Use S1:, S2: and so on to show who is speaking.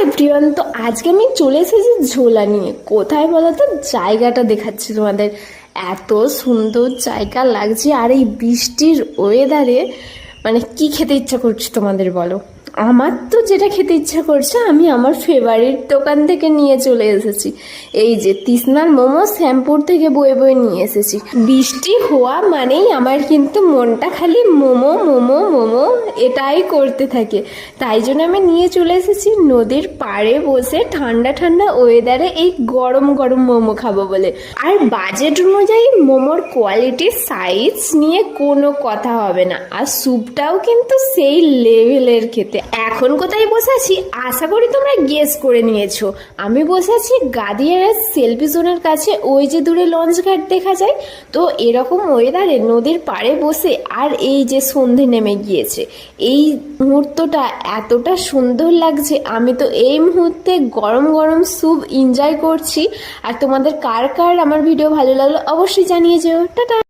S1: Everyone, তো আজকে আমি চলে এসেছি ঝোলা নিয়ে। কোথায় বলো তো? জায়গাটা দেখাচ্ছি তোমাদের। এত সুন্দর জায়গা লাগছে, আর এই বৃষ্টির ওয়েদারে মানে কি খেতে ইচ্ছা করছে তোমাদের বলো? আমার তো যেটা খেতে ইচ্ছা করছে, আমি আমার ফেভারিট দোকান থেকে নিয়ে চলে এসেছি। এই যে তৃষ্ণার মোমো শ্যামপুর থেকে বয়ে বয়ে নিয়ে এসেছি। বৃষ্টি হওয়া মানেই আমার কিন্তু মনটা খালি মোমো মোমো মোমো এটাই করতে থাকে। তাই জন্য আমি নিয়ে চলে এসেছি নদীর পাড়ে বসে ঠান্ডা ঠান্ডা ওয়েদারে এই গরম গরম মোমো খাবো বলে। আর বাজেট অনুযায়ী মোমোর কোয়ালিটি সাইজ নিয়ে কোনো কথা হবে না। আর স্যুপটাও কিন্তু সেই লেভেলের খেতে। এখন কোথায় বসে আছি আশা করি তোমরা গেস করে নিয়েছো। আমি বসে আছি গাদিয়ার সেলফি জোনের কাছে, ওই যে দূরে লঞ্চ ঘাট দেখা যায়। তো এরকম ওয়েদারে নদীর পাড়ে বসে, আর এই যে সন্ধে নেমে গিয়েছে, এই মুহূর্তটা এতটা সুন্দর লাগছে। আমি তো এই মুহূর্তে গরম গরম স্যুপ এনজয় করছি। আর তোমাদের কার কার আমার ভিডিও ভালো লাগলো অবশ্যই জানিয়ে যেও। টাটা।